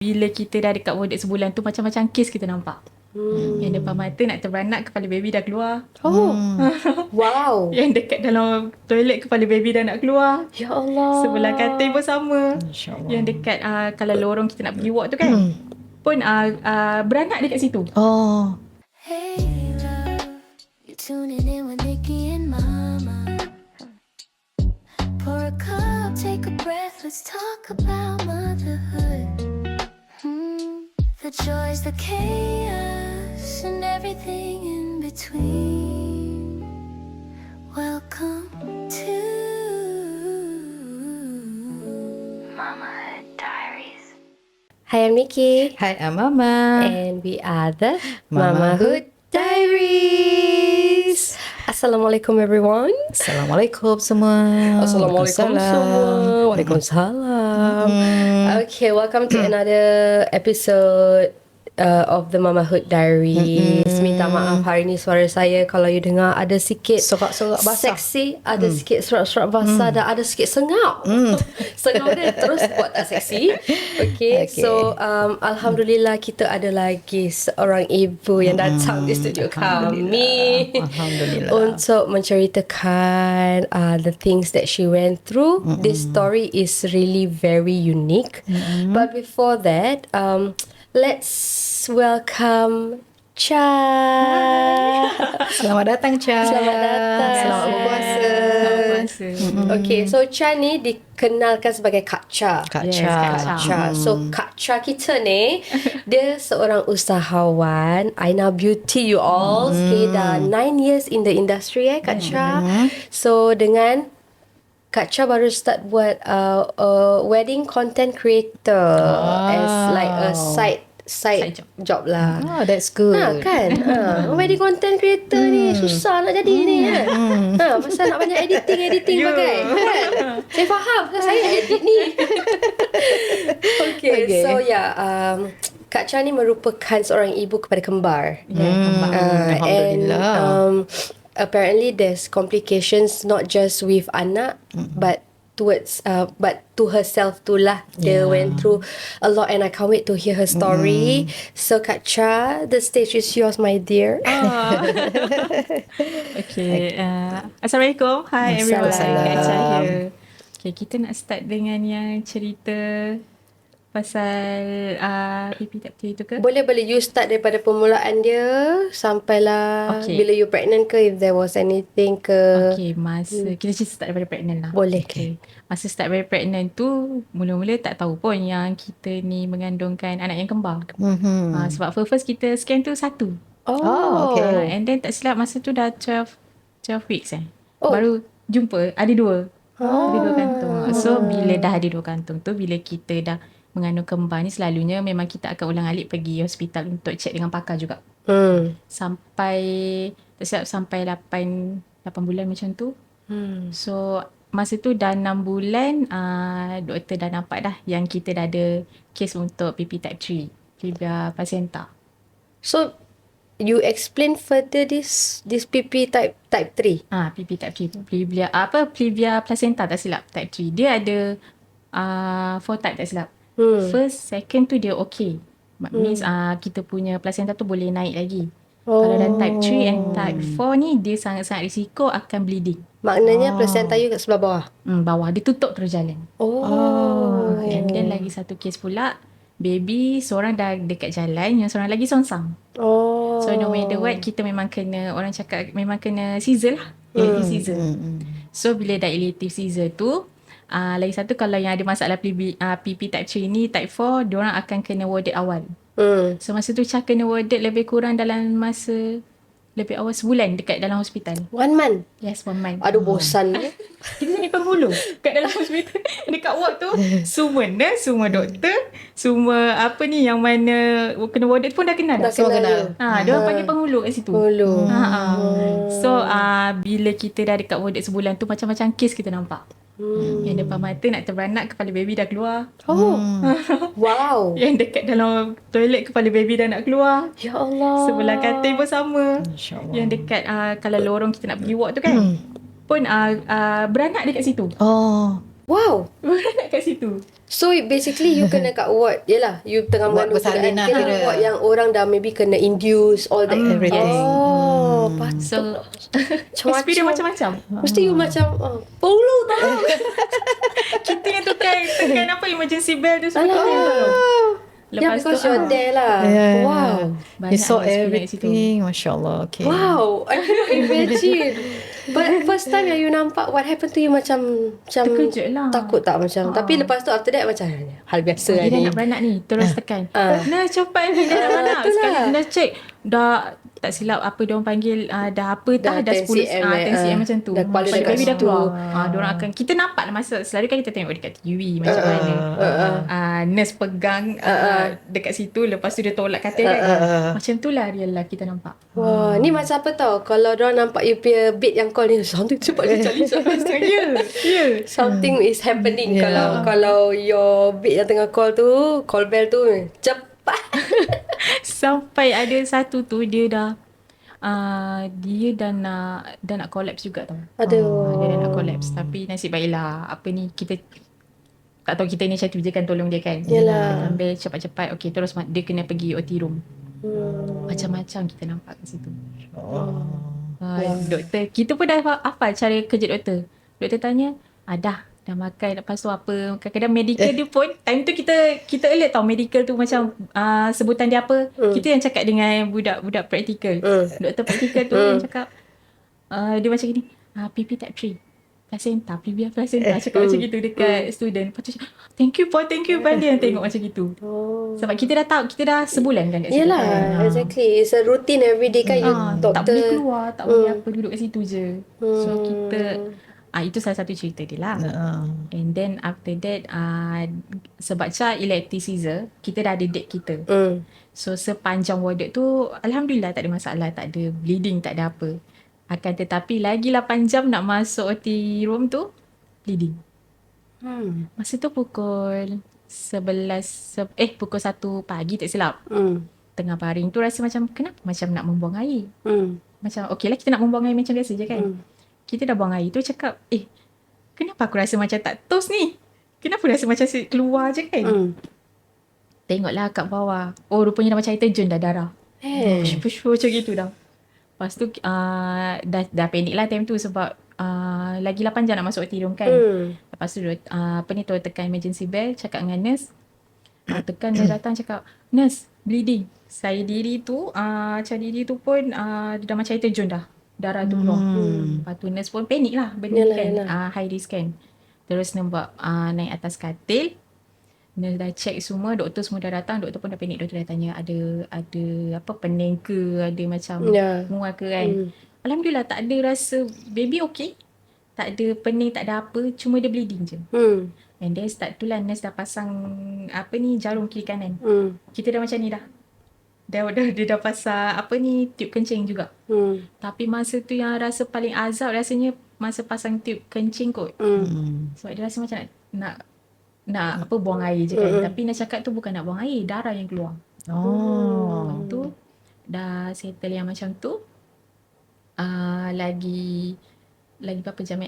Bila kita dah dekat warded sebulan tu, macam-macam kes kita nampak. Yang depan mata nak terberanak, kepala baby dah keluar. Wow. Yang dekat dalam toilet, kepala baby dah nak keluar. Ya Allah. Sebelah katil pun sama. InsyaAllah. Yang dekat kalau lorong kita nak pergi ward tu kan, pun beranak dekat situ. Oh. Hey love, you tuning in with Nikki and Mama. Pour a cup, take a breath, let's talk about motherhood. The joys, the chaos, and everything in between. Welcome to Mamahood Diaries. Hi, I'm Nikki. Hi, I'm Mama. And we are the Mamahood Diaries. Assalamualaikum everyone. Assalamualaikum semua. Assalamualaikum semua. Waalaikumsalam. Okay, welcome to another episode of the Mamahood Diaries. Minta maaf hari ni suara saya kalau you dengar ada sikit Sorak-sorak basah. seksi, ada sikit sorak-sorak basah dan ada sikit sengau. Sengau dia terus buat tak seksi. Okay. So Alhamdulillah kita ada lagi seorang ibu yang datang di studio kami Alhamdulillah. untuk menceritakan the things that she went through. This story is really very unique. But before that, let's welcome Cha. Selamat datang, Cha. Selamat datang. Selamat berpuasa. Selamat puasa. Okay, so Cha ni dikenalkan sebagai Kak Cha. Kak Yes, Cha. Kak Cha. So Kak Cha kita ni dia seorang usahawan Aina Beauty, you all. Okay, dah 9 years in the industry Kak Cha. So dengan Kak Cha baru start buat wedding content creator as like a side job lah. Oh, that's good. Kan? Wedding content creator ni susah nak jadi ni kan. Pasal nak banyak editing bagai. Kan? Saya faham. Saya edit ni. Okay. So Kak Cha ni merupakan seorang ibu kepada kembar. Alhamdulillah. And apparently there's complications not just with anak but to herself too lah. They went through a lot and I can't wait to hear her story. So Kak Cha, the stage is yours, my dear. Okay. Assalamualaikum. Hi everyone. Assalamualaikum. Kak Cha here. Okay, kita nak start dengan yang cerita pasal pipi tak betul itu ke? Boleh you start daripada permulaan dia sampailah bila you pregnant ke, if there was anything ke. Okay, masa kita start daripada pregnant lah. Boleh. Okay. Masa start daripada pregnant tu, mula-mula tak tahu pun yang kita ni mengandungkan anak yang kembar. Sebab first kita scan tu satu. Oh, okay. And then tak silap masa tu dah 12 weeks baru jumpa ada dua. Ada dua kantung. So bila dah ada dua kantung tu, bila kita dah mengandung kembar ni, selalunya memang kita akan ulang-alik pergi hospital untuk check dengan pakar juga. Sampai tak silap sampai 8 bulan macam tu. So masa tu dah 6 bulan doktor dah nampak dah yang kita dah ada kes untuk PP type 3, Plevia placenta. So you explain further this PP type 3. PP type 3, Plevia placenta tak silap type 3. Dia ada 4 type tak silap. First, second tu dia okay. Means kita punya placenta tu boleh naik lagi. Kalau dah type 3 and type 4 ni, dia sangat-sangat risiko akan bleeding. Maknanya placenta you kat sebelah bawah. Bawah, dia tutup terus jalan. And then lagi satu kes pula, baby seorang dah dekat jalan, yang seorang lagi songsang. So no matter what, kita memang kena, orang cakap memang kena Caesar lah. Elective Caesar. So bila dah elective Caesar tu, lagi satu kalau yang ada masalah PP type 3 ni, type 4, diorang akan kena warded awal. So masa tu Cha kena warded lebih kurang dalam masa lebih awal sebulan dekat dalam hospital. 1 month. Yes, 1 month. Aduh bosan. Kita ni penghulu kat dalam hospital. Dekat ward tu semua nurse, semua doktor, semua apa ni yang mana kena warded pun dah kenal. Semua kenal. Diorang panggil penghulu kat situ. Penghulu. So bila kita dah dekat warded sebulan tu, macam-macam kes kita nampak. Yang depan mata nak terberanak, kepala baby dah keluar. Wow. Yang dekat dalam toilet, kepala baby dah nak keluar. Ya Allah. Sebelah katil pun sama. InsyaAllah. Yang dekat kalau lorong kita nak pergi ward tu kan, pun beranak dekat situ. Oh. Wow. kat situ. So basically you kena kat ward. Yelah, you tengah Ward mengandung bersalin lah Kena kira. ward yang orang dah maybe kena induce all that. Everything. Oh, patut. So Macam-macam. experience macam-macam. Mesti you macam Polu tau. Kita yang tekan apa emergency bell tu semua kita yang tolong. Yeah, Lepas because tu you're there lah. Yeah. Wow. You banyak saw ada experience situ. everything. Masya Allah. Okay. Wow, I cannot imagine. But first time yang you nampak, what happened to you macam Terkejut lah. takut tak macam. Tapi lepas tu after that macam hal biasa Dia dah ni. nak beranak ni. Terus tekan. Nah, cepat ni dia nak beranak. itulah. Sekali dah check. Dah tak silap apa diorang panggil. Dah apa Dah dah 10 10 cm, 10 cm macam tu. dah kepala Pada dekat baby dah situ. keluar. Diorang akan. Kita nampak lah masa. Selalu kan kita tengok dekat TV. Macam mana. Nurse pegang dekat situ. Lepas tu dia tolak katil kan. Macam tu lah real lah kita nampak. Wah, ni macam apa tau. Kalau diorang nampak you punya bed yang call ni, something cepat dia cari Ya. something is happening. Yeah. Kalau your bed yang tengah call tu, call bell tu, cepat. Sampai ada satu tu dia dah dia dah nak collapse juga tau. Aduh. Dia dah nak collapse. Tapi nasib baiklah apa ni kita tak tahu kita ni macam tu je kan tolong dia kan. Yelah. Kita ambil cepat-cepat. Okay terus dia kena pergi OT room. Macam-macam kita nampak kat situ. Doktor kita pun dah hafal cara kerja doktor. Doktor tanya, dah makan. Lepas tu apa, kadang-kadang medical dia pun time tu kita alert tau medical tu macam sebutan dia apa. Kita yang cakap dengan budak-budak practical. Doktor practical tu yang cakap dia macam gini, PP type 3 placenta, PBR placenta, cakap macam gitu dekat student. Lepas tu thank you Pan dia yang tengok macam gitu. Sebab kita dah tahu, kita dah sebulan kan kat situ. Yelah, exactly. It's a routine everyday kan. You Tak doctor. boleh keluar, tak boleh apa, duduk kat situ je. So kita itu salah satu cerita dia lah. And then after that sebab elective Caesar, kita dah ada date kita. So sepanjang warded tu alhamdulillah tak ada masalah, tak ada bleeding, tak ada apa. Akan tetapi lagi 8 jam nak masuk OT room tu bleeding. Masa tu pukul 11 pukul 1 pagi tak silap. Tengah baring tu rasa macam kenapa macam nak membuang air. Macam okey lah kita nak membuang air macam biasa je kan. Kita dah buang air tu cakap kenapa aku rasa macam tak tos ni? Kenapa rasa macam keluar je kan? Tengoklah kat bawah. Oh rupanya dah macam air terjun dah darah. Push macam gitu dah. Lepas tu dah panik lah time tu sebab lagi 8 jam nak masuk OT room kan. Lepas tu tu tekan emergency bell, cakap dengan nurse. Tekan dia datang cakap, nurse bleeding. Saya diri tu macam diri tu pun dia dah macam air terjun dah. Darah tu keluar. Lepas tu nurse pun panik lah benda ni kan. High risk kan. Terus nampak naik atas katil. Nurse dah check semua, doktor semua dah datang, doktor pun dah panik, doktor dah tanya ada apa pening ke, ada macam mual ke kan. Alhamdulillah tak ada rasa baby okey. Tak ada pening, tak ada apa, cuma dia bleeding je. And then start tu lah nurse dah pasang jarum kiri kanan. Kita dah macam ni dah. Dia dah pasang tube kencing juga. Tapi masa tu yang rasa paling azab rasanya masa pasang tube kencing kot. Sebab dia rasa macam nak buang air je kan. Tapi nak cakap tu bukan nak buang air, darah yang keluar. Lepas tu dah settle yang macam tu. Lagi berapa jam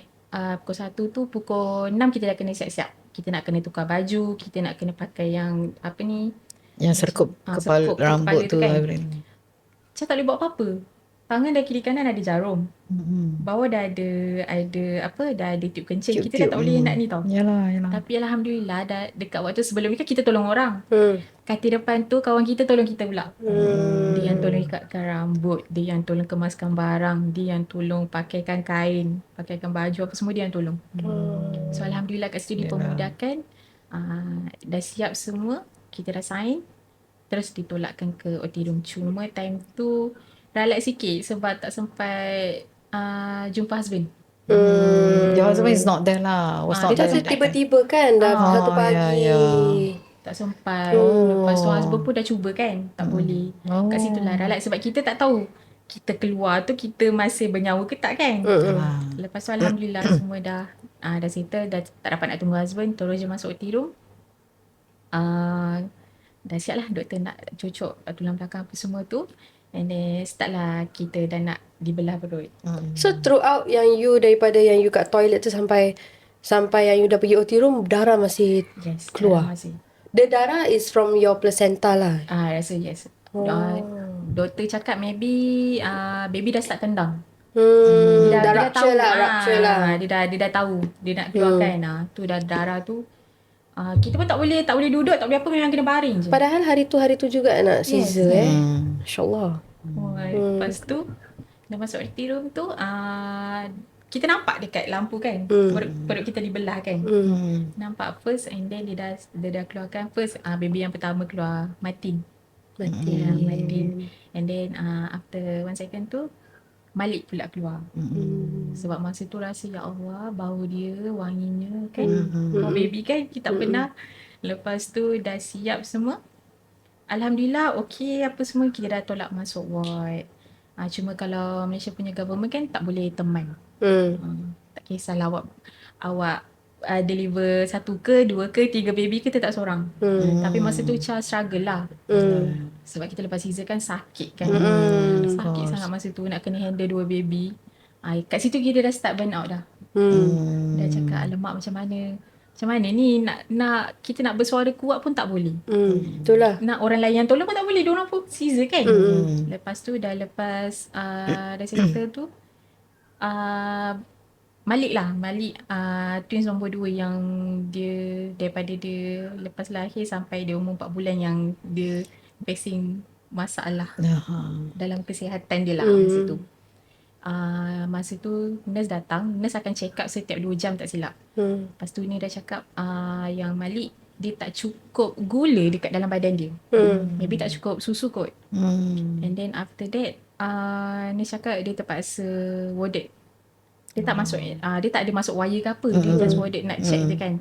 pukul 1 tu, pukul 6 kita dah kena siap-siap. Kita nak kena tukar baju, kita nak kena pakai yang yang serkup kepala rambut tu kan. everything. Macam tak boleh buat apa-apa. Tangan dah kiri kanan ada jarum. Bawah dah ada tube kencing. Kita dah tak boleh nak ni tau. Yalah. Tapi alhamdulillah dah dekat waktu sebelum ni kan kita tolong orang. Katil depan tu kawan kita tolong kita pula. Dia yang tolong ikatkan rambut, dia yang tolong kemaskan barang, dia yang tolong pakaikan kain, pakaikan baju apa semua dia yang tolong. So alhamdulillah kat situ dipermudahkan. Dah siap semua, kita dah sign. Terus ditolakkan ke OT room. Cuma time tu ralat sikit sebab tak sempat jumpa husband. Your husband is not there lah. Was not Dia there. dah tiba-tiba kan dah satu pagi. Tak sempat. Lepas tu husband pun dah cuba kan. Tak boleh. Kat situ lah ralat sebab kita tak tahu kita keluar tu kita masih bernyawa ke tak kan. Lepas tu alhamdulillah semua dah settle, dah tak dapat nak tunggu husband, terus je masuk OT room. Dah siap lah doktor nak cucuk tulang belakang apa semua tu. And then start lah kita dah nak dibelah perut. So throughout yang you daripada yang you kat toilet tu sampai Sampai yang you dah pergi OT room, darah masih Yes. keluar. Masih. The darah is from your placenta lah. Rasa yes. Doktor cakap maybe baby dah start tendang. Dah Dia rupture lah, rupture lah. Dia dah tahu dia nak keluarkan. Tu dah darah tu. Kita pun tak boleh duduk, tak boleh apa, memang kena baring je. Padahal hari tu juga nak Caesar Masya-Allah. Lepas tu dah masuk OT room tu kita nampak dekat lampu kan, perut kita dibelah kan. Nampak first, and then dia dah keluarkan first, baby yang pertama keluar Martin. Martin. And then after 1 second tu Malik pula keluar. Sebab masa tu rasa ya Allah, bau dia wanginya kan. Bau baby kan, kita tak pernah. Lepas tu dah siap semua. Alhamdulillah okey apa semua, kita dah tolak masuk ward. Cuma kalau Malaysia punya government kan tak boleh teman. Tak kisahlah awak deliver 1 ke 2 ke 3 baby ke tetap seorang. Tapi masa tu macam struggle lah. Sebab kita lepas Caesar kan sakit kan. Sakit sangat masa tu nak kena handle 2 baby. Kat situ kita dah start burn out dah. Dah cakap alamak macam mana ni nak kita nak bersuara kuat pun tak boleh. Itulah. Nak orang lain yang tolong pun tak boleh. Diorang pun Caesar kan. Lepas tu dah settle tu Malik twins nombor 2 yang dia daripada dia lepas lahir sampai dia umur 4 bulan yang dia facing masalah dalam kesihatan dia lah masa tu. Masa tu nurse datang, nurse akan check up setiap 2 jam tak silap. Lepas tu ni dah cakap yang Malik dia tak cukup gula dekat dalam badan dia. Maybe tak cukup susu kot. And then after that nurse cakap dia terpaksa warded. Dia tak masuk dia tak ada masuk wire ke apa. Dia just warded nak check je kan.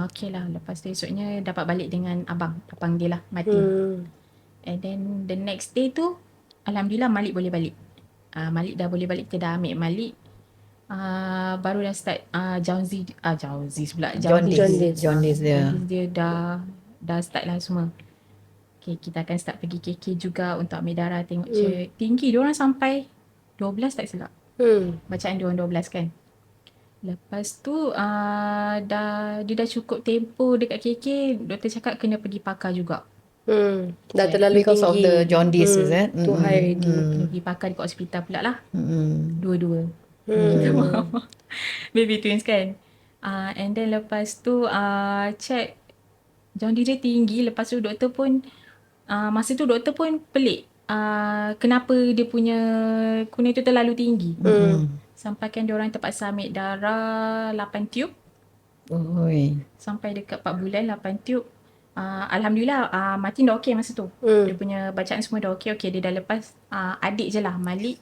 Okay lah. Lepas tu esoknya dapat balik dengan abang dia lah mati. And then the next day tu alhamdulillah Malik boleh balik. Malik dah boleh balik. Kita dah ambil Malik. Baru dah start Jaundice pula. Jaundice dia. Dia dah start lah semua. Okay, kita akan start pergi KK juga untuk ambil darah, tengok tinggi diorang sampai 12 tak silap. Bacaan diorang 12 kan. Lepas tu dia dah cukup tempoh dekat KK, doktor cakap kena pergi pakar juga. Dah terlalu Because tinggi. of the jaundice, is it? Too high already. Kena pergi pakar dekat hospital pula lah. Dua-dua. Kita faham. Baby twins kan. And then lepas tu check jaundice dia tinggi. Lepas tu doktor pun masa tu doktor pun pelik. Kenapa dia punya kuning tu terlalu tinggi. Sampai kan diorang terpaksa ambil darah 8 tube. Sampai dekat 4 bulan 8 tube. Alhamdulillah Martin dah okey masa tu. Dia punya bacaan semua dah okey. Dia dah lepas. Adik je lah Malik,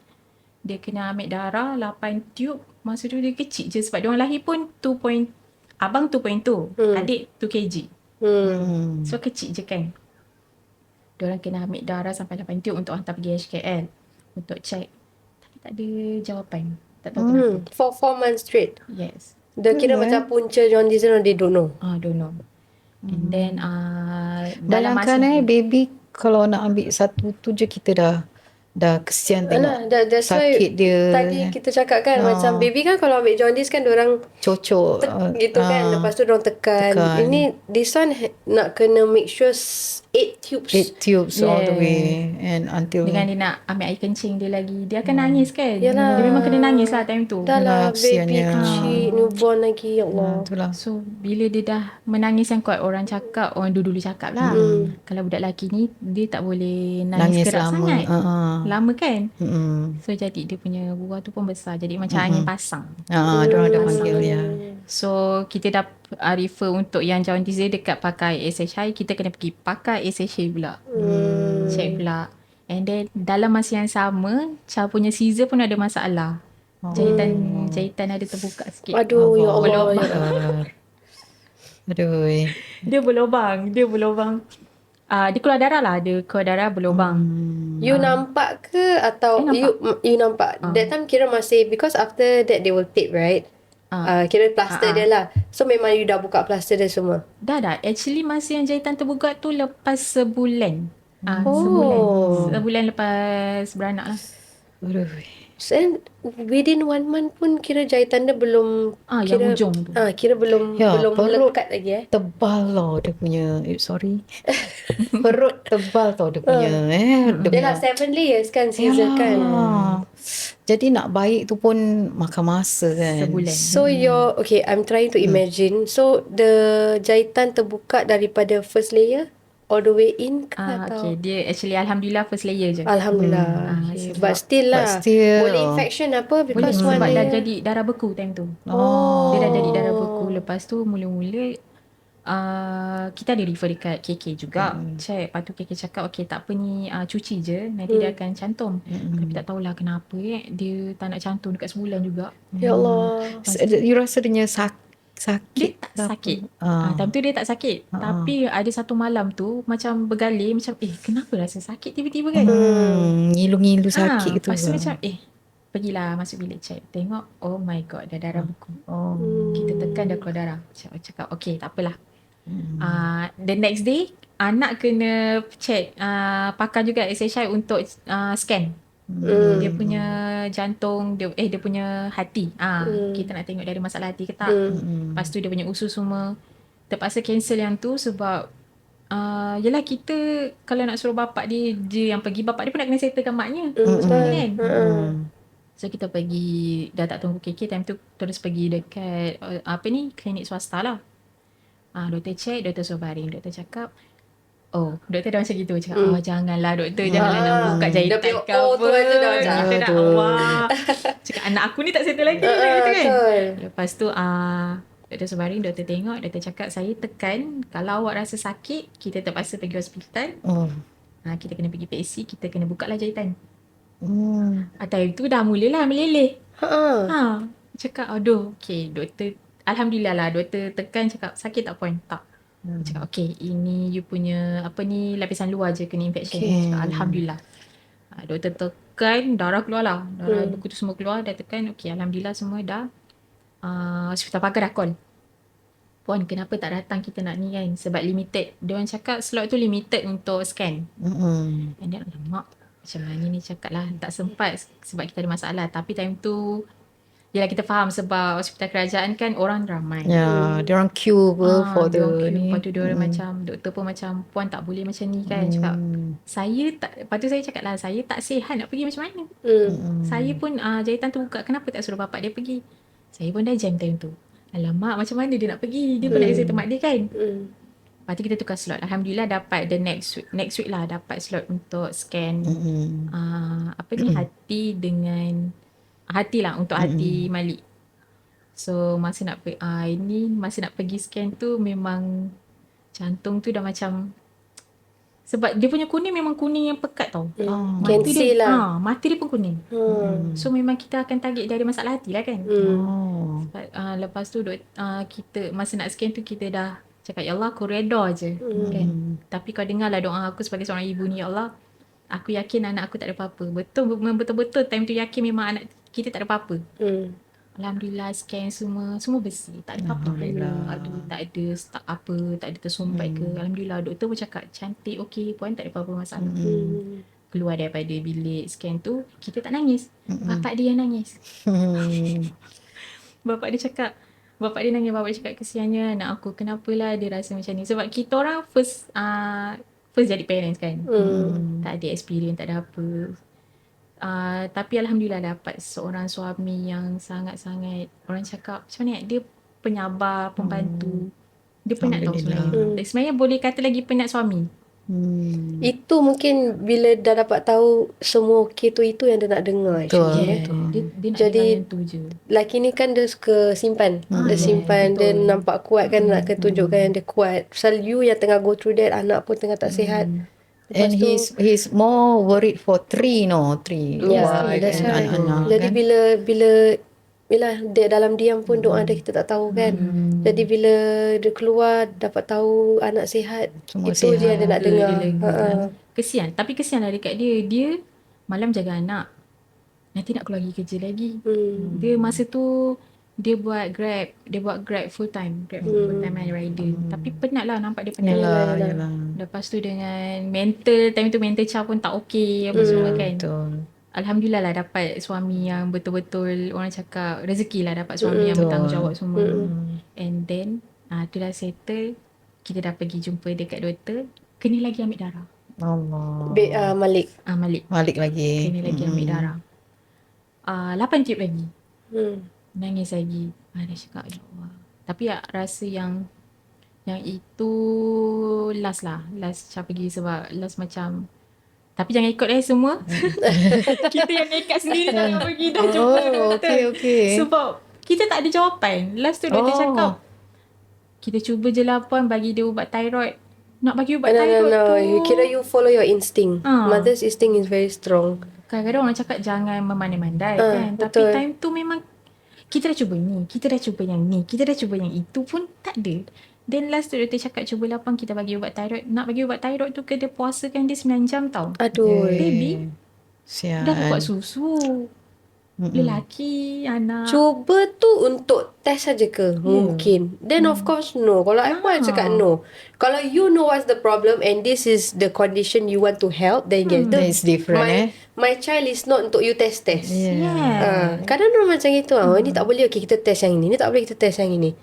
dia kena ambil darah 8 tube. Masa tu dia kecil je sebab diorang lahir pun abang 2.2, adik 2 kg. So kecil je kan. Diorang kena ambil darah sampai 8 tube untuk hantar pergi HKL untuk check. Tapi tak ada jawapan. Tak tahu kenapa. For 4 months straight. Yes. Dia kira macam punca jaundice dia don't know. Don't know. And then dalam Bayangkan baby kalau nak ambil satu tu je kita dah kesian tengok That's why sakit dia. tadi kita cakap kan macam baby kan kalau ambil jaundice kan diorang cocok gitu kan. Lepas tu diorang tekan. Ini this one nak kena make sure 8 tubes. 8 tubes all the way and until dengan dia nak ambil air kencing dia lagi, dia akan nangis kan. Yalah. Dia memang kena nangis lah time tu. Dah lah baby kesiannya. kecil newborn lagi, ya Allah. itulah. So bila dia dah menangis yang kuat, orang dulu cakap lah, kalau budak lelaki ni dia tak boleh nangis keras lama. sangat. Lama kan. So jadi dia punya buah tu pun besar. Jadi macam angin pasang. Diorang ada panggil ya. So kita dah refer untuk yang jaundice dia dekat pakai SHI. Kita kena pergi pakai SHI pula. Check pula. And then dalam masa yang sama, Cha punya Caesar pun ada masalah. Jahitan ada terbuka sikit. Aduh, ya Allah. Aduh. Dia berlubang. Dia keluar darah lah. Dia keluar darah berlubang. You nampak ke atau nampak. you nampak? That time kira masih, because after that they will tape, right? Kira plaster dia lah. So memang you dah buka plaster dia semua. Dah. Actually masa yang jahitan terbuka tu lepas sebulan. Oh. Sebulan lepas beranak lah. Aduh. And within 1 month pun kira jahitan dia belum Yang kira hujung tu. kira belum Ya, belum perut melekat lagi tebal tau dia punya. Sorry. Perut tebal tau dia punya. Dia Yalah punya. 7 layers kan Caesar kan. Yalah. Jadi nak baik tu pun makan masa kan. Sebulan. So okay, I'm trying to imagine. So the jahitan terbuka daripada first layer all the way in ke atau Okay, dia actually alhamdulillah first layer je. Alhamdulillah. Okay. But still But lah. still. Boleh infection apa Boleh because one sebab dah layer. jadi darah beku time tu. Oh. Dia dah jadi darah beku. Lepas tu mula-mula kita ada refer dekat KK juga. Check. Lepas tu KK cakap okay tak apa ni cuci je. Nanti dia akan cantum. Tapi tak tahulah kenapa dia tak nak cantum dekat sebulan juga. Ya Allah. You rasa dia Dia sakit? tak ke apa? sakit. Time tu dia tak sakit. Tapi ada satu malam tu macam bergalir macam kenapa rasa sakit tiba-tiba kan. Ngilu-ngilu sakit gitu. Lepas tu ke? macam pergilah masuk bilik check. Tengok oh my god dah darah beku. Oh. Kita tekan dah keluar darah. Cakap okay tak apalah. The next day anak kena check pakar juga SHI untuk scan. Dia punya jantung dia punya hati. Kita nak tengok dari masalah hati ke tak. Lepas tu dia punya usus semua terpaksa cancel yang tu sebab yelah kita kalau nak suruh bapak dia yang pergi, bapak dia pun nak kena settlekan maknya. Kan? So kita pergi, dah tak tunggu KK time tu, terus pergi dekat klinik swasta lah. Doktor check, doktor suruh baring. Doktor cakap doktor dah macam gitu. Cakap janganlah doktor, janganlah nak buka jahitan Dia ke punya, apa. tu aja dah macam, Kita dah wah. Cakap anak aku ni tak settle lagi. Gitu kan. Betul. Lepas tu doktor suruh baring, doktor tengok, doktor cakap saya tekan, kalau awak rasa sakit, kita terpaksa pergi hospital. Kita kena pergi PSC, kita kena buka lah jahitan. Time tu dah mulalah meleleh. Cakap aduh, okay doktor, alhamdulillah lah doktor tekan cakap sakit tak puan? Tak. Cakap okay ini you punya lapisan luar je kena infection. Cakap alhamdulillah. Doktor tekan darah keluar lah. Darah beku tu semua keluar, dah tekan okay alhamdulillah semua dah. Hospital pakar dah call. Puan kenapa tak datang kita nak ni kan? Sebab limited. Dia orang cakap slot tu limited untuk scan. And then alamak macam mana ni cakap lah tak sempat sebab kita ada masalah. Tapi time tu yelah kita faham sebab hospital kerajaan kan orang ramai. Ya, dia orang queue for the ni. Lepas tu dia orang macam doktor pun macam puan tak boleh macam ni kan. Cakap saya tak, lepas tu saya cakap lah saya tak sihat nak pergi macam mana. Saya pun jahitan tu buka, kenapa tak suruh bapak dia pergi. Saya pun dah jam time tu. Alamak macam mana dia nak pergi, dia pun nak settle mak dia kan. Lepas tu kita tukar slot. Alhamdulillah dapat the next week lah dapat slot untuk scan hati dengan hati lah untuk hati Malik. So masa nak pergi scan tu memang jantung tu dah macam, sebab dia punya kuning memang kuning yang pekat tau. Can see lah. Mata dia pun kuning. So memang kita akan target dari masalah hati lah kan. Lepas tu kita masa nak scan tu kita dah cakap ya Allah aku reda je kan. Tapi kau dengarlah doa aku sebagai seorang ibu ni, ya Allah aku yakin anak aku tak ada apa-apa. Betul-betul time tu yakin memang anak kita tak ada apa-apa. Alhamdulillah scan semua bersih, tak ada apa-apa. Aduh tak ada stuck apa, tak ada tersumbat ke. Alhamdulillah doktor pun cakap cantik, okey puan tak ada apa-apa masalah. Keluar daripada bilik scan tu kita tak nangis. Bapak dia yang nangis. Bapak dia nangis. Bapak dia cakap kesiannya anak aku, kenapalah dia rasa macam ni. Sebab kita orang first jadi parents kan. Tak ada experience, tak ada apa. Tapi alhamdulillah dapat seorang suami yang sangat-sangat, orang cakap macam mana dia penyabar, pembantu. Dia penat tau sebenarnya. Sebenarnya boleh kata lagi penat suami. Itu mungkin bila dah dapat tahu semua okey tu, itu yang dia nak dengar. Dia nak Jadi dengar yang tu je. lelaki ni kan dia suka simpan. Dia simpan, dia nampak kuat kan, nak tunjukkan yang dia kuat. Pasal you yang tengah go through that, anak pun tengah tak sihat. And he's more worried for three. Yeah, that's right. Anak-anak Jadi kan? bila dia dalam diam pun doa dia kita tak tahu kan. Jadi bila dia keluar dapat tahu anak sihat, Semua itu je yang dia nak dengar. Kesian. Tapi kesian lah dekat dia. Dia malam jaga anak. Nanti nak keluar pergi kerja lagi. Dia masa tu dia buat Grab full time. Full time rider. Tapi penat lah, nampak dia penat. Yalah. Lepas tu dengan mental, time tu mental Cha pun tak okey apa semua kan. Betul. Alhamdulillah lah dapat suami yang betul-betul orang cakap rezeki lah dapat suami yang bertanggungjawab semua. And then tu dah settle, kita dah pergi jumpa dekat doktor, kena lagi ambil darah. Allah. Malik. Malik Balik lagi. kena lagi ambil darah. 8 tip lagi. Hmm. Nangis lagi. Dia cakap ya Allah. Tapi rasa yang itu last lah. Last macam pergi sebab last macam, tapi jangan ikut semua. Kita yang nekat sendiri nak pergi dah jumpa doktor. Okay. Sebab kita tak ada jawapan. Last tu doktor cakap, kita cuba je lah puan bagi dia ubat thyroid. Nak bagi ubat thyroid tu. You kira you follow your instinct. Mother's instinct is very strong. Kadang-kadang orang cakap jangan memandai-mandai kan. Tapi betul. time tu memang kita dah cuba ni, kita dah cuba yang ni, kita dah cuba yang itu pun tak ada. Then last tu doktor cakap cuba lapang kita bagi ubat thyroid. Nak bagi ubat thyroid tu kena puasakan dia 9 jam tau. Aduh. Baby Sian. dah buat susu. Lelaki, anak. Cuba tu untuk test saja ke? Mungkin. Then of course no. Kalau I pun cakap no. Kalau you know what's the problem and this is the condition you want to help, then yes. Then it's different My child is not untuk you test. Yeah. Kadang orang macam itu. Ini tak boleh, okay, kita test yang ini. Ini tak boleh, kita test yang ini.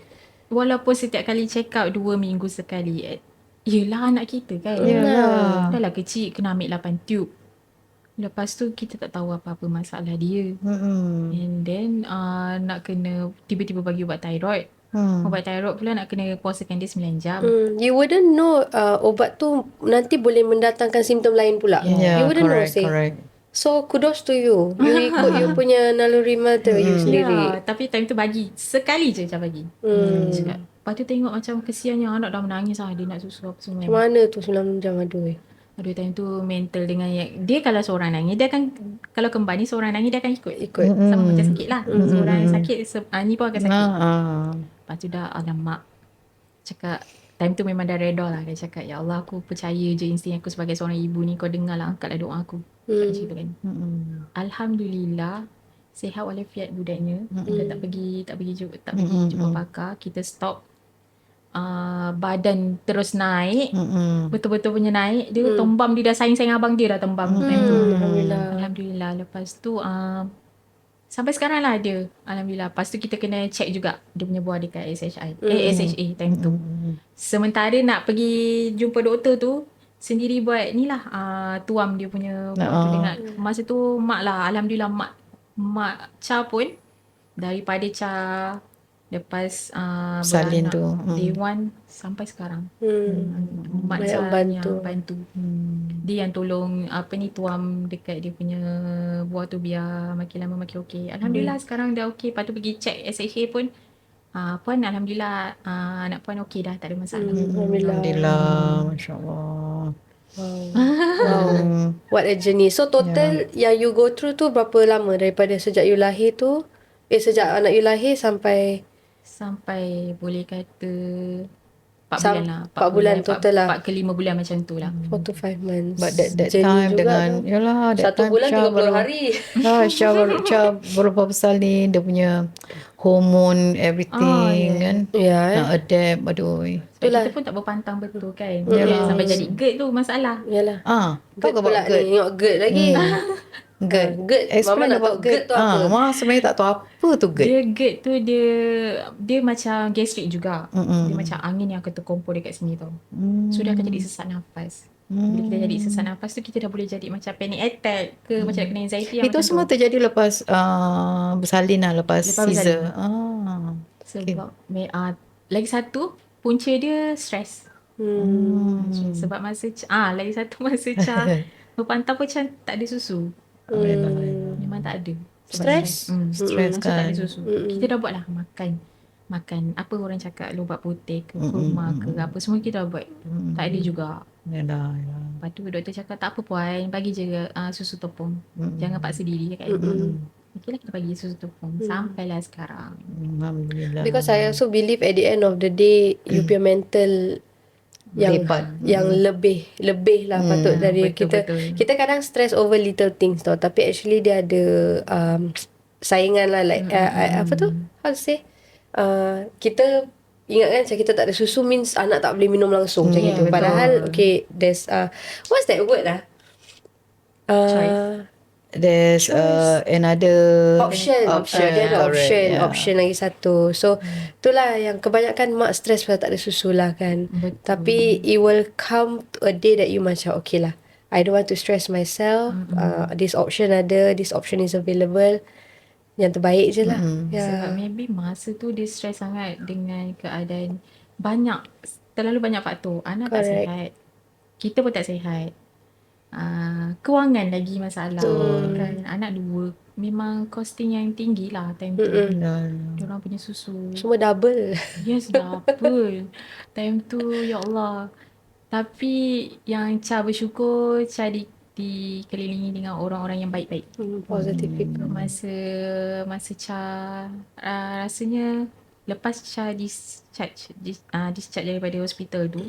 Walaupun setiap kali check up 2 minggu sekali. Yelah anak kita kan. Yalah. Dah lah kecil kena ambil 8 tube. Lepas tu kita tak tahu apa-apa masalah dia. And then nak kena tiba-tiba bagi ubat thyroid. Ubat thyroid pula nak kena puasakan dia 9 jam. You wouldn't know obat tu nanti boleh mendatangkan simptom lain pula. Yeah, You wouldn't correct, know, say. correct. So kudos to you. You ikut you punya naluri mother you sendiri. Ya, tapi time tu bagi sekali je macam bagi. Cakap. Lepas tu tengok macam kesiannya anak dah menangis dia nak susu apa semua. Macam mana tu 9 jam aduh. Aduh time tu mental dengan yang dia kalau seorang nangis dia akan, kalau kembar ni seorang nangis dia akan ikut. Sama macam sakit lah. Seorang yang sakit ni pun akan sakit. Lepas tu dah alamak. Cakap time tu memang dah reda lah. Dia cakap ya Allah aku percaya je insting aku sebagai seorang ibu ni, kau dengar lah, angkatlah doa aku. Macam tu kan. Alhamdulillah sihat walafiat budaknya. Kita tak pergi jumpa pakar. Kita stop. Badan terus naik. Betul-betul punya naik. Dia tombam, dia dah saing-saing abang dia dah tombam time tu. Alhamdulillah. Lepas tu sampai sekarang lah dia. Alhamdulillah. Lepas tu kita kena check juga dia punya buah dekat SHA time tu. Sementara nak pergi jumpa doktor tu sendiri buat ni lah tuam dia punya buat tu dengar. Masa tu mak lah, alhamdulillah mak Cha pun daripada Cha lepas salin tu day one sampai sekarang. Mak Banyak Cha bantu. yang bantu. Dia yang tolong tuam dekat dia punya buah tu biar makin lama makin okey. Alhamdulillah sekarang dah okey. Lepas tu pergi check SHA pun puan alhamdulillah anak puan okey dah, tak ada masalah. Alhamdulillah. Masya-Allah. Wow. What a journey. So total yang you go through tu berapa lama daripada sejak you lahir tu? Sejak anak you lahir sampai boleh kata 4 bulan lah. 4 bulan total lah. 4 ke 5 bulan macam tu lah. 4 to 5 months. But that Journey time juga dengan tu. yalah that 1 bulan Syah 30 hari. Syah berapa besar ni dia punya hormone everything kan. Ya. Nak adapt aduh. Sebab kita pun tak berpantang betul kan. Sampai jadi GERD tu masalah. Yalah. Kau GERD kau pula buat GERD. ni. Tengok GERD lagi. GERD. GERD. Mama Explain nak about tahu GERD tu apa. Mama sebenarnya tak tahu apa tu GERD. Dia GERD tu dia macam gastrik juga. Dia macam angin yang akan terkumpul dekat sini tau. So dia akan jadi sesak nafas. Bila kita jadi sesak nafas tu kita dah boleh jadi macam panic attack ke macam nak kena anxiety. Itu semua terjadi lepas bersalin lah, lepas Caesar. Sebab lagi satu punca dia stres. Sebab masa lagi satu masa berpantang pun macam tak ada susu. Memang tak ada. Stres Masa tak kan. ada susu. Kita dah buat lah makan apa orang cakap ubat putih ke kurma ke apa semua kita dah buat. Tak ada juga. Yalah. Lepas tu doktor cakap tak apa puan, bagi je susu tepung. Jangan paksa diri kat okey lah kita bagi susu tepung. Sampailah sekarang. Alhamdulillah. Because I also believe at the end of the day you punya mental yang lebih lah patut dari kita. Kita kadang stress over little things tau, tapi actually dia ada saingan lah like apa tu? How to say? Kita ingat kan macam kita tak ada susu means anak tak boleh minum langsung macam gitu. Padahal okay, there's what's that word lah? there's another Option. Dia ada correct, option. yeah. Option lagi satu. So, itulah yang kebanyakan mak stress pasal tak ada susu lah kan. Betul. Tapi, it will come to a day that you macam, okay lah. I don't want to stress myself. This option ada. This option is available. Yang terbaik je lah. Sebab maybe masa tu dia stress sangat dengan keadaan terlalu banyak faktor. Anak tak Correct. sihat. Kita pun tak sihat. Kewangan lagi masalah. Kan? Anak 2. Memang costing yang tinggi lah time tu. Diorang punya susu. Semua double. Yes, double. Time tu, ya Allah. Tapi yang Cha bersyukur, Cha dikelilingi dengan orang-orang yang baik-baik. Positive people. Masa Cha rasanya lepas Cha discharge daripada hospital tu,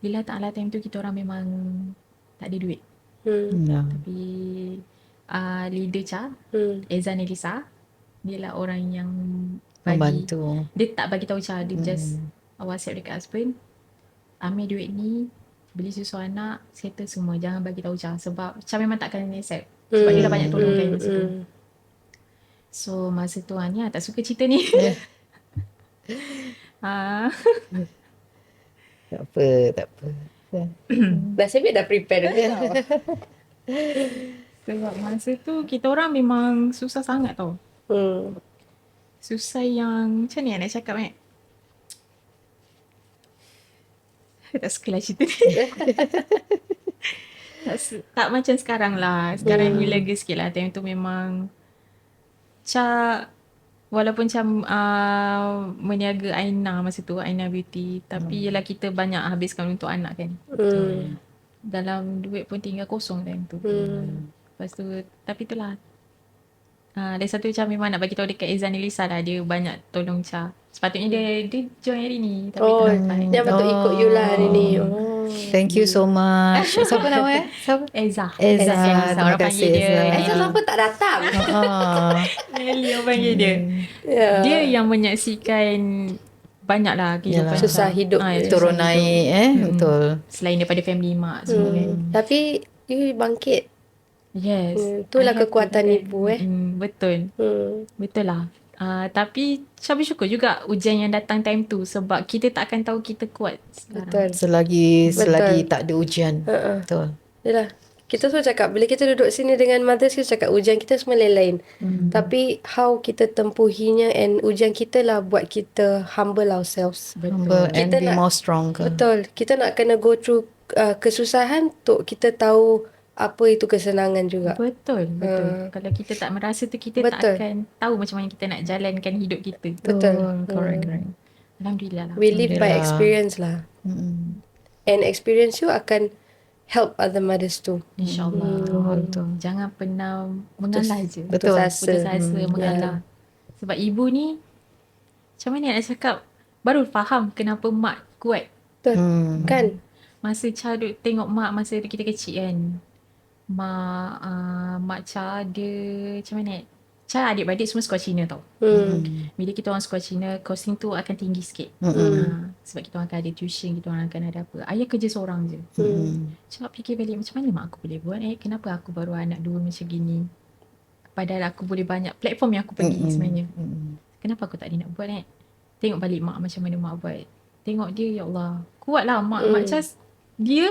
Lillah Ta'ala time tu kita orang memang tak ada duit. Yeah. Tapi leader Cha, Ezan Elisa, dia lah orang yang Membantu. dia tak bagi tahu Cha, dia just WhatsApp dekat husband, ambil duit ni, beli susu anak, settle semua, jangan bagi tahu Cha, sebab Cha memang takkan accept sebab dia dah banyak tolong kan masa tu. So masa tu ni tak suka cerita ni. Tak apa. Nasib dah prepare dah. Sebab masa tu kita orang memang susah sangat tau. Susah yang macam ni nak cakap tak suka lah cerita ni. tak macam sekarang lah. Sekarang ni lega sikit lah. Time tu memang Cha, walaupun Cha meniaga Aina masa tu, Aina Beauty, tapi yelah kita banyak habiskan untuk anak kan. Dalam duit pun tinggal kosong time tu. Lepas tu, tapi itulah. Ada satu Cha memang nak bagi tahu dekat Ezan Elisa lah, dia banyak tolong Cha. Sepatutnya dia join hari ni, tapi tak dapat. Dia patut ikut you lah hari ni. Thank you so much. Siapa nama Siapa? Eza. Eza. Orang Terima panggil kasih, dia. Eza. Aisyah kenapa tak datang? Nelly orang panggil dia. Dia yang menyaksikan banyak lah kehidupan Yalah. Susah Cha. hidup. Turun naik betul. Selain daripada family mak semua kan. Tapi, you bangkit. Yes. Itulah I have kekuatan to do ibu that. Betul. Betul lah. Tapi Cha bersyukur juga ujian yang datang time tu, sebab kita tak akan tahu kita kuat sekarang. Betul. Selagi tak ada ujian. Betul. Yalah. Kita tu cakap, bila kita duduk sini dengan mothers, kita cakap ujian kita semua lain-lain. Tapi how kita tempuhinya, and ujian kita lah buat kita humble ourselves. Humble and Kita be nak- more stronger. Betul. Kita nak kena go through kesusahan untuk kita tahu apa itu kesenangan juga. Betul. Kalau kita tak merasa tu, kita tak Betul. akan tahu macam mana kita nak jalankan hidup kita. Betul. Correct. Alhamdulillah lah. We live by Alhamdulillah. experience lah. And experience you akan help other mothers too. InsyaAllah. Betul. Jangan pernah mengalah je. Betul. Putus Putus asa, mengalah. Sebab ibu ni, macam mana nak cakap, baru faham kenapa mak kuat. Betul. Kan? Masa Cha duk tengok mak masa kita kecil kan. Mak Cha dia macam mana? Cha adik-beradik semua sekolah Cina tau. Bila kita orang sekolah Cina, costing tu akan tinggi sikit. Sebab kita orang akan ada tuition, kita orang akan ada apa. Ayah kerja seorang je. Cha fikir balik, macam mana mak aku boleh buat kenapa aku baru anak 2 macam gini. Padahal aku boleh banyak platform yang aku pergi sebenarnya. Kenapa aku tak ada nak buat Tengok balik mak macam mana mak buat. Tengok dia, ya Allah. Kuat lah mak. Mak Cha, dia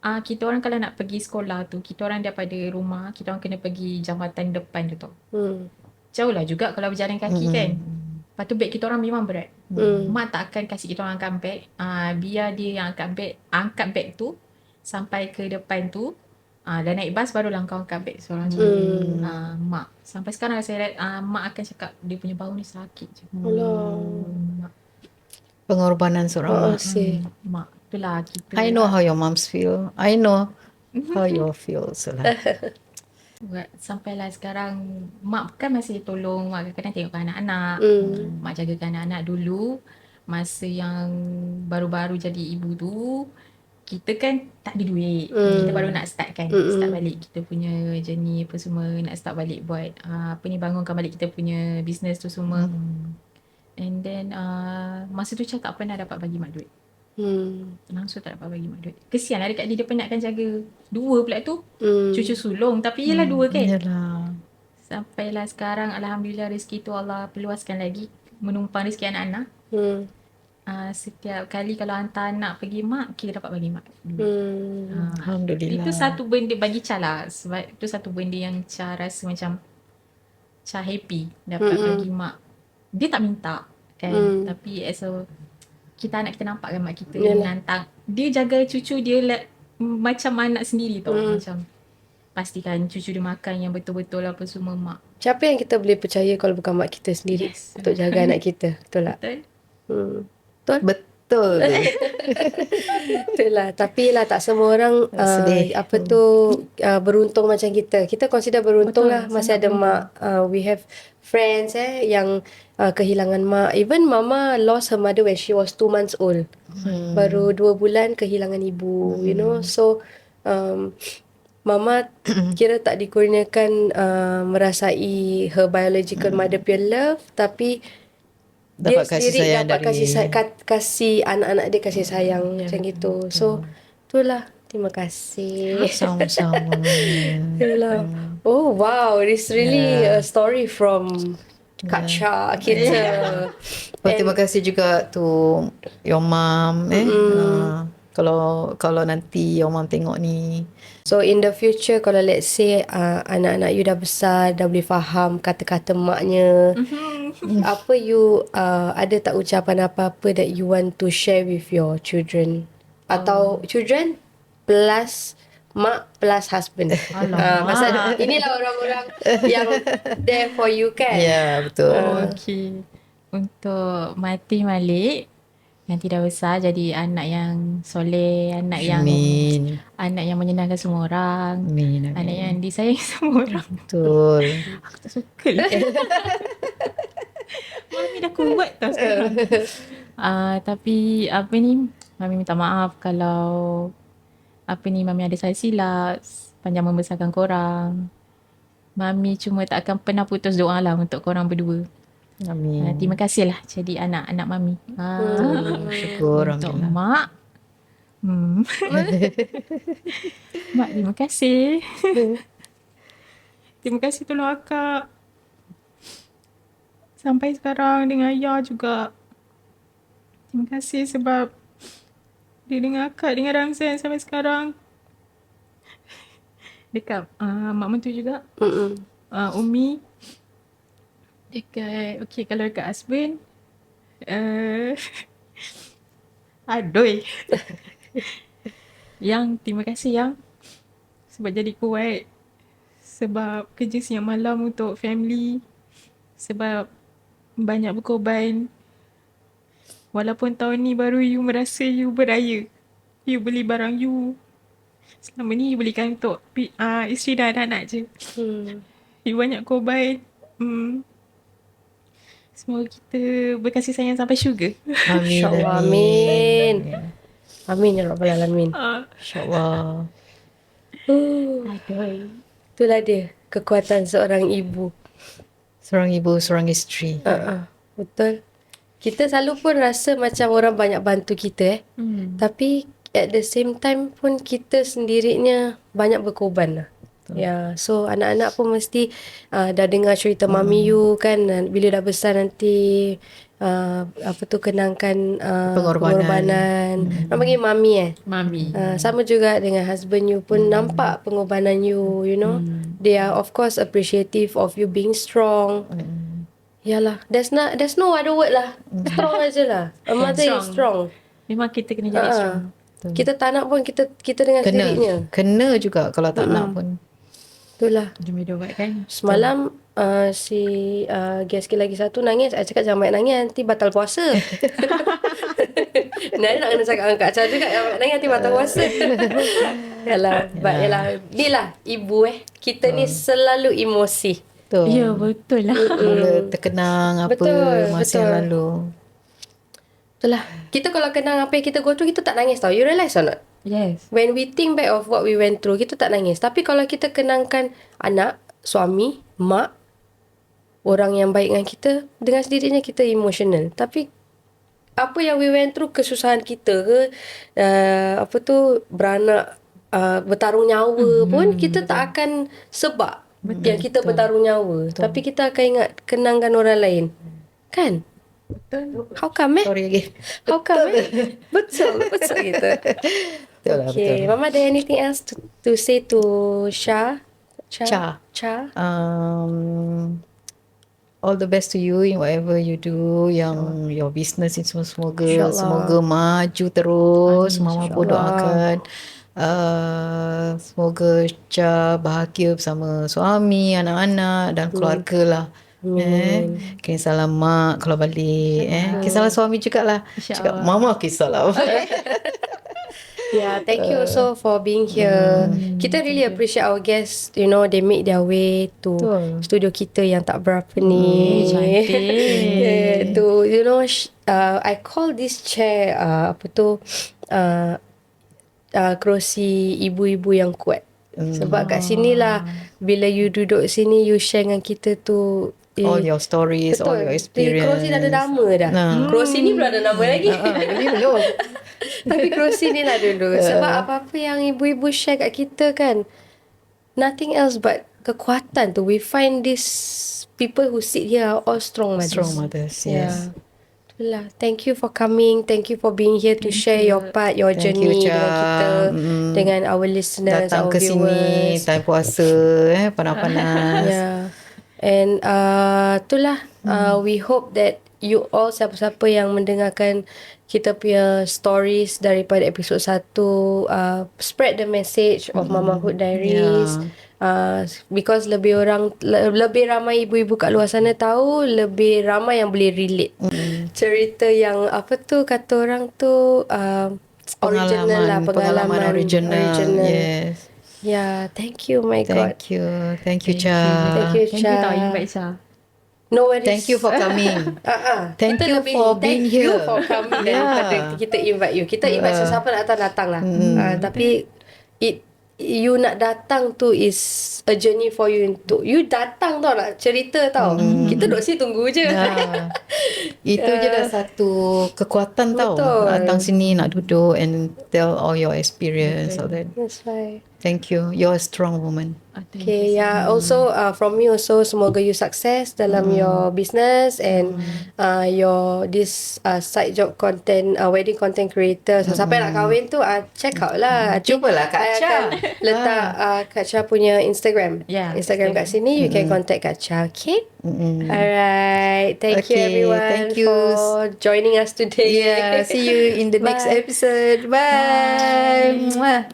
kita orang kalau nak pergi sekolah tu, kita orang daripada rumah, kita orang kena pergi jambatan depan tu tau. Jauh lah juga kalau berjalan kaki kan. Lepas tu beg kita orang memang berat. Mak tak akan kasih kita orang angkat beg. Biar dia yang angkat beg tu sampai ke depan tu. Dan naik bas barulah kau angkat beg seorang mak. Sampai sekarang saya lihat mak akan cakap dia punya bau ni sakit je. Mak. Pengorbanan seorang mak. Mak. Itulah kita. I know how your moms feel. I know how you feel. Sampailah sekarang mak kan masih tolong mak kadang-kadang tengokkan anak-anak. Mak jagakan anak-anak dulu. Masa yang baru-baru jadi ibu tu, kita kan tak ada duit. Kita baru nak start kan. Start balik kita punya journey apa semua. Nak start balik buat bangunkan balik kita punya business tu semua. And then masa tu Cha tak pernah dapat bagi mak duit. Langsung tak dapat bagi mak duit. Kesian lah dekat dia penatkan jaga 2 pula tu. Hmm. Cucu sulung. Tapi yelah 2 kan. Yalah. Sampailah sekarang Alhamdulillah rezeki tu Allah perluaskan lagi. Menumpang rezeki anak-anak. Hmm. Setiap kali kalau hantar anak pergi mak, kita dapat bagi mak duit. Hmm. Alhamdulillah. Itu satu benda bagi Cha lah. Sebab itu satu benda yang Cha rasa macam Cha happy dapat bagi mak. Dia tak minta kan. Tapi as a kita anak, kita nampak kan mak kita menantang. Dia jaga cucu dia macam anak sendiri tau. Macam pastikan cucu dia makan yang betul-betul apa semua mak. Siapa yang kita boleh percaya kalau bukan mak kita sendiri untuk jaga anak kita? Betul tak? Betul? Betul. Betul. Betul lah. Tapi lah tak semua orang Sedih. beruntung macam kita. Kita consider beruntung Betul, lah. Masih sangat ada mak. We have friends yang kehilangan mak. Even mama lost her mother when she was 2 months old. Baru 2 bulan kehilangan ibu. You know. So mama kira tak dikurniakan merasai her biological mother punya love. Tapi dia Dapat kasih sendiri sayang dapat dari- kasih anak-anak dia kasih sayang macam gitu. So itulah, terima kasih. Sama-sama. Itulah. Oh wow, it's really a story from Kak Cha kita. Terima kasih juga to your mom. Kalau nanti your mom tengok ni, So in the future, kalau let's say anak-anak you dah besar, dah boleh faham kata-kata maknya, apa you ada tak ucapan apa-apa that you want to share with your children? Atau children plus mak plus husband. Pasal inilah orang-orang yang there for you kan. ya betul. Okey. Untuk Mati Malik nanti dah besar jadi anak yang soleh, anak yang menyenangkan semua orang. Amin. Anak yang disayangi semua orang. Betul. Aku tak suka lah. Mami dah kuat tau sekarang. Tapi Mami minta maaf kalau Mami ada salah silap panjang membesarkan korang. Mami cuma tak akan pernah putus doa lah untuk korang berdua. Amin. Terima kasih lah jadi anak Mami. Syukur. Untuk Alhamdulillah. Mak. Mak, terima kasih. Terima kasih tolong akak. Sampai sekarang dengan ayah juga. Terima kasih sebab dia dengan akak, dengan Ramzan sampai sekarang. Dekat mak mentua juga. Umi. Dekat, kalau dekat husband. Aduh. Yang, terima kasih yang. Sebab jadi kuat. Sebab kerja siang malam untuk family. Sebab banyak berkorban. Walaupun tahun ni baru you merasa you beraya. You beli barang you. Selama ni you belikan untuk isteri dan anak-anak je. You banyak korban. Semoga kita berkasih sayang sampai syurga. Amin. InsyaAllah. Amin. Amin ya Rabbal Alamin. InsyaAllah. Aduh. Itulah dia kekuatan seorang ibu. Seorang ibu, seorang isteri. Betul. Kita selalu pun rasa macam orang banyak bantu kita Tapi at the same time pun kita sendirinya banyak berkorban lah. Ya, so anak-anak pun mesti dah dengar cerita mami you kan, bila dah besar nanti kenangkan pengorbanan. Nak panggil mami Mami. sama juga dengan husband you pun nampak pengorbanan you, you know. They are of course appreciative of you being strong. Yalah, there's no other word lah. Strong aja lah. A mother is strong. Memang kita kena jadi strong. Kita tak nak pun kita dengan sendirinya. Kena juga kalau tak nak pun. Itulah. Jom dia buat kan. Semalam si guest lagi satu nangis. Saya cakap jangan banyak nangis, nanti batal puasa. Nak kena cakap dengan Kak Cha juga, jangan banyak nangis, nanti batal puasa. Yalah. Ni lah ibu kita ni selalu emosi. Betul. Ya, betul lah. Mula terkenang apa masa yang lalu. Itulah. Kita kalau kenang apa yang kita go through, kita tak nangis tau. You realise or not? Yes. When we think back of what we went through, kita tak nangis. Tapi kalau kita kenangkan anak, suami, mak, orang yang baik dengan kita, dengan sendirinya kita emotional. Tapi apa yang we went through, kesusahan kita ke, apa tu, beranak, bertarung nyawa pun, kita tak akan sebab yang kita bertarung nyawa. Tapi kita akan ingat kenangkan orang lain. Kan? Betul. How come Sorry lagi. How come Betul gitu. Betul lah, Okay, betul. Mama ada anything else to say to Shah? Cha. Cha? All the best to you in whatever you do, yang your business ni semua, semoga InsyaAllah. maju terus. Amin, Mama pun doakan semoga Cha bahagia bersama suami, anak-anak dan keluarga lah. Kisahlah mak kalau balik, kisahlah suami jugalah. Cakap mama kisahlah. Yeah, thank you also for being here. Kita really appreciate our guests. You know, they make their way to Betul. studio kita yang tak berapa ni. Cantik. To, you know, I call this chair, apa tu, kerusi ibu-ibu yang kuat. Sebab kat sini lah, bila you duduk sini, you share dengan kita tu, All your stories, all your experience. Kerusi dah ada nama dah. Kerusi ni belum ada nama lagi. Ini belum. Tapi kerusi ni lah dulu. Sebab apa-apa yang ibu-ibu share kat kita kan, nothing else but kekuatan tu. We find these people who sit here are all strong mothers. Strong mothers, yes. Itulah. Thank you for coming. Thank you for being here to share your part, your Thank journey you, Cha. dengan kita, dengan our listeners, Datang our ke sini viewers. time puasa, panas-panas. Yeah. And itulah, we hope that you all, siapa-siapa yang mendengarkan kita punya stories daripada episod 1, spread the message of Mamahood Diaries. Because lebih ramai ibu-ibu kat luar sana tahu, lebih ramai yang boleh relate. Cerita yang apa tu kata orang tu, original lah, pengalaman original. Yes. Yeah, thank you, my God. Thank you. Thank you, Cha. Thank you, Thank you Cha. tak invite Cha. No worries. Thank you for coming. Thank Kita you lebih for being thank you here. for coming daripada kita invite you. Kita invite sesiapa nak datang lah. Tapi you nak datang tu is a journey for you. Untuk you datang tau, nak cerita tau. Kita duduk sini tunggu je. Itu je dah satu kekuatan tau. Betul. Datang sini nak duduk and tell all your experience. All that. That's right. Thank you. You're a strong woman. Okay, yeah. Also, from me also, semoga you success dalam your business and your this side job content, wedding content creator. So, siapa yang nak kahwin tu, check out lah. Jumpalah Kak I Cha. akan letak Kak Cha punya Instagram. Yeah, Instagram kat sini, you can contact Kak Cha. Okay? Alright. Thank you Okay, everyone thank you. for joining us today. Yeah. See you in the next Bye. episode. Bye. Mwah.